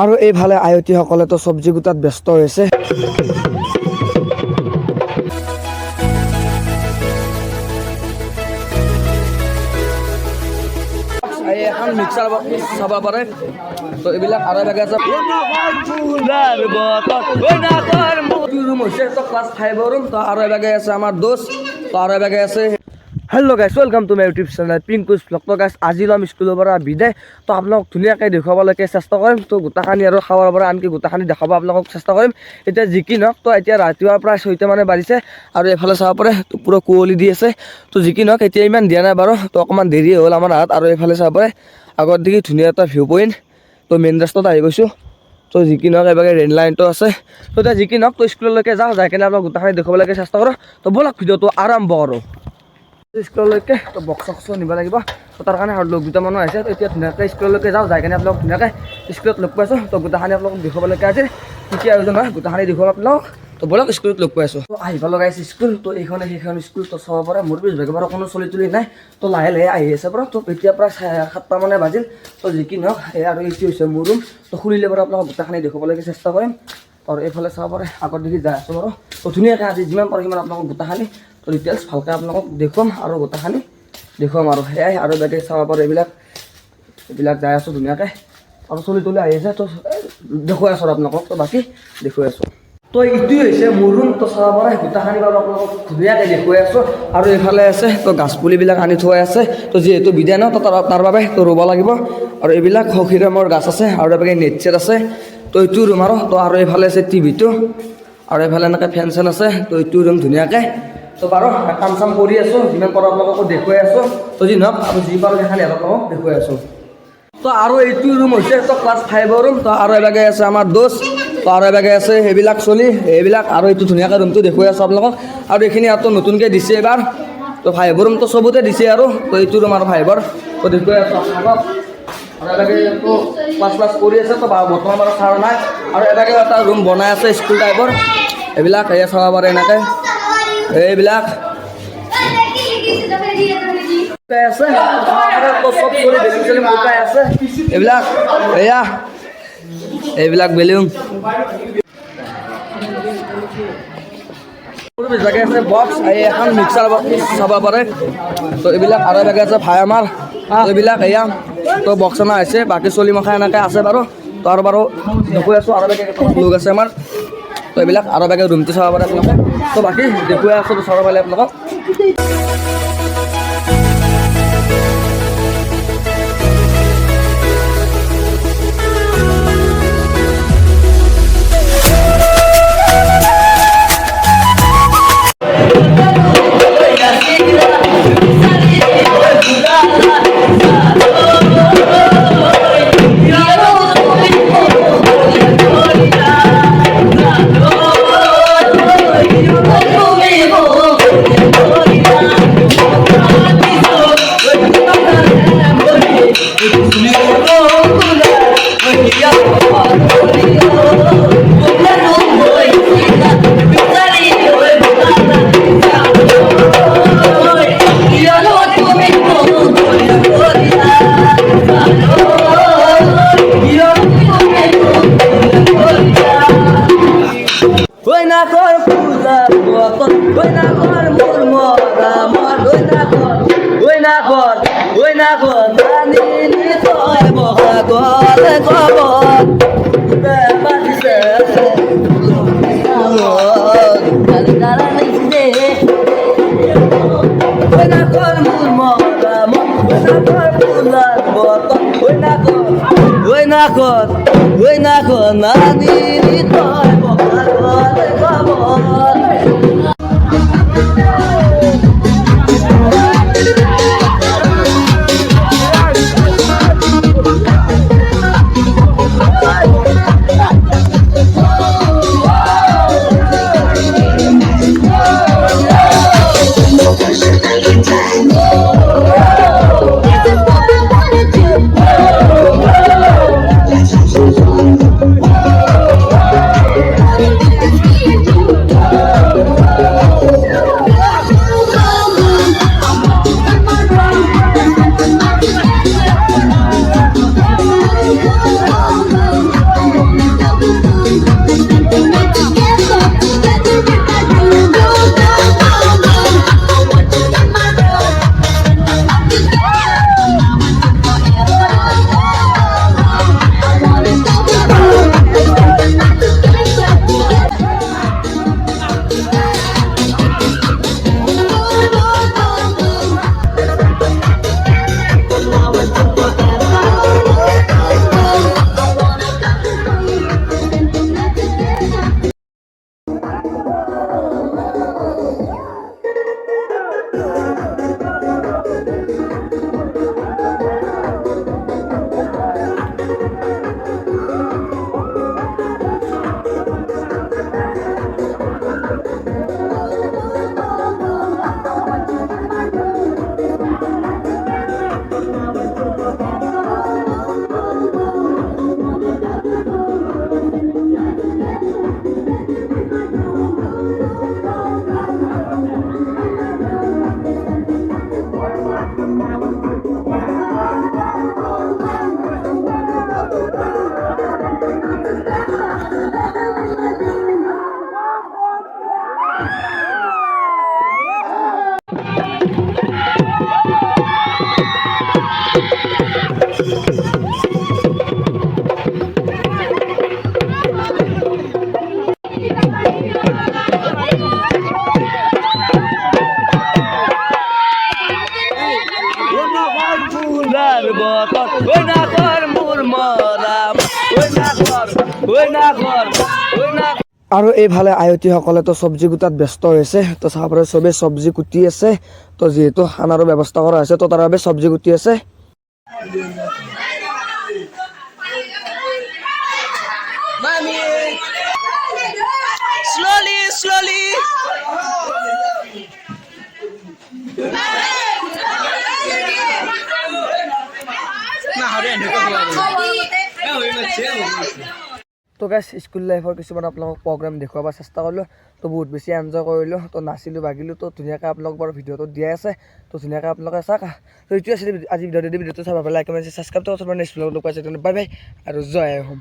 আৰু এইফালে আয়তীসকলে তো চব্জি গোটাত ব্যস্ত হৈছে। এখন মিক্সাৰ চাব পাৰে তো এইবিলাক আৰু লাগে আছে ৰুম হৈছে তো ক্লাছ 5 ৰুম তো আৰু এবাগে আছে আমাৰ দোষ তো আৰু এবাগে আছে। Hello' guys, welcome to my YouTube channel Pinku's blog. তো গাইছ আজি ল'ম স্কুলৰ পৰা বিদায়। তো আপোনালোক ধুনীয়াকৈ দেখুৱাবলৈকে চেষ্টা কৰিম। তো গোটাখানি আৰু খাৱাৰ পৰা আনকি গোটাখানি দেখাব আপোনালোকক চেষ্টা কৰিম। এতিয়া যি কি নহওক তো এতিয়া ৰাতিপুৱাৰ প্ৰায় 6টা মানে বাজিছে আৰু এইফালে চাব পাৰে তো পুৰা কুঁৱলী দি আছে। তো যি কি নহওক এতিয়া ইমান দিয়া নাই বাৰু, তো অকণমান দেৰি হ'ল আমাৰ হাত। আৰু এইফালে চাব পাৰে আগত দেখি ধুনীয়া এটা ভিউ পইণ্ট। তো মেইন ৰাস্তাত আহি গৈছোঁ। তো যি কি নহওক এবাৰ ৰেল লাইনটো আছে। তো এতিয়া যি কি নহওক তো স্কুললৈকে যাওঁ, যাই কিনে আপোনাক গোটাখানি দেখুৱাবলৈকে চেষ্টা কৰোঁ। তো ব'লক ভিডিঅ'টো আৰম্ভ কৰোঁ। স্কুললৈকে তো বক্স চক্সো নিব লাগিব। তো তাৰ কাৰণে আৰু লগ দুটামানো আহিছে। তো এতিয়া ধুনীয়াকৈ স্কুললৈকে যাওঁ, যাই কিনে আপোনালোক ধুনীয়াকৈ স্কুলত লগ পাইছোঁ। তো গোটাখানি আপোনালোক দেখুৱাবলৈকে আজি কি আয়োজন হয় গোটাখানি দেখুৱাম আপোনালোক। তো ব'লক স্কুলত লগ পাই আছোঁ। তো আহিব লগাইছে স্কুল। তো এইখনে সেইখন স্কুল তো চাব পাৰে মোৰ পিছ ভাগে বাৰু কোনো চলি তুলি নাই। তো লাহে লাহে আহি আছে বাৰু। তো এতিয়া প্ৰায় 7টা মানে বাজিল। তো যি কি নহওক আৰু এইটো হৈছে মোৰ ৰুম। তো খুলিলে বাৰু আপোনালোক গোটাখানি দেখুৱাবলৈকে চেষ্টা কৰিম। আৰু এইফালে চাব পাৰে আগত দেখি যাই আছোঁ বাৰু। তো ধুনীয়াকৈ আজি যিমান পাৰোঁ সিমান আপোনালোকক গোটাখানি তো ডিটেইলছ ভালকৈ আপোনালোকক দেখুৱাম আৰু গোটাখানি দেখুৱাম আৰু সেয়াই। আৰু বেগে চাব পাৰে এইবিলাক যাই আছোঁ ধুনীয়াকৈ আৰু চলি তুলি আহি আছে। তো দেখুৱাই আছোঁ আপোনালোকক। তো বাকী দেখুৱাই আছোঁ। তো এইটোৱে হৈছে মোৰ ৰুম। তো চাব পাৰে গোটাখানি বাৰু আপোনালোকক ধুনীয়াকৈ দেখুৱাই আছোঁ। আৰু এইফালে আছে তো গাছপুলিবিলাক আনি থোৱা আছে। তো যিহেতু বিদায় ন তো তাৰ বাবে তো ৰুব লাগিব। আৰু এইবিলাক সখীৰামৰ গাছ আছে আৰু এবাগে নেট ছেট আছে। তো এইটো ৰুম আৰু এইফালে আছে টিভিটো আৰু এইফালে এনেকৈ ফেন চেন আছে। তো এইটো ৰুম ধুনীয়াকৈ তো বাৰু কাম চাম কৰি আছোঁ, যিমান পাৰোঁ আপোনালোকক দেখুৱাই আছোঁ। তো যি নহওক আৰু যি পাৰোঁ সেইখানি আপোনালোকক দেখুৱাই আছোঁ। তো আৰু এইটো ৰুম হৈছে তো ক্লাছ 5 ৰুম। তো আৰু এবাগে আছে আমাৰ দোষ। তো আৰু এবাগে আছে সেইবিলাক চলি এইবিলাক আৰু এইটো ধুনীয়াকৈ ৰুমটো দেখুৱাই আছোঁ আপোনালোকক। আৰু এইখিনি আৰু নতুনকৈ দিছে এইবাৰ। তো 5 ৰুম তো চবতে দিছে আৰু তো এইটো ৰুম আৰু 5 তো দেখুৱাই আছোঁ আপোনালোকক। আৰু এবাগে তো ক্লাছ কৰি আছে। তো বৰ্তমান বাৰু ছাৰ নাই। আৰু এবাগে এটা ৰুম বনাই আছে স্কুল টাইপৰ। এইবিলাক এয়া চাব পাৰে এনেকৈ এইবিলাক আছে চব কৰি বেলুন চেলুন গোটাই আছে। এইবিলাক এয়া এইবিলাক বেলুন জাগে আছে বক্স এখন মিক্সাৰ চাব পাৰে। তো এইবিলাক আৰু এবাগে আছে ভাই আমাৰ এইবিলাক এয়া তো বক্স অনা হৈছে। বাকী চলি মখা এনেকৈ আছে বাৰু। তো আৰু বাৰু দেখুৱাই আছোঁ আৰু এবাগে লোক আছে আমাৰ। তো এইবিলাক আৰু এবাগে ৰুমটো চাব পাৰে আপোনালোকে। তো বাকী দেখুৱাই আছোঁ তো চাব পাৰিলে আপোনালোকক। যতন ওই না কৰ মোৰ মৰাম ওই না কৰ ওই না কৰ ওই না। আৰু এইফালে আয়তীসকলে তো চব্জি কুটাত ব্যস্ত হৈছে তো চাবলৈ চবেই চব্জি কুটি আছে তো যিহেতু খানাৰো ব্যৱস্থা কৰা হৈছে তো তাৰ বাবে চব্জি কুটি আছে। তো গাইছ স্কুল লাইফৰ কিছুমান আপোনালোকক প্ৰগ্ৰাম দেখুৱাব চেষ্টা কৰিলোঁ তো বহুত বেছি এনজয় কৰিলোঁ তো নাচিলোঁ বাগিলোঁ তো ধুনীয়াকৈ আপোনালোক বাৰু ভিডিঅ'টো দিয়াই আছে তো ধুনীয়াকৈ আপোনালোকে চাওক তো এইটোৱে আছিলে আজি ভিডিঅ'টো চাব লাইক কমেণ্ট ছাবস্ক্ৰাইব তো নেক্সট ব্লগত লগ পাইছে বাই বাই আৰু জয় হোম।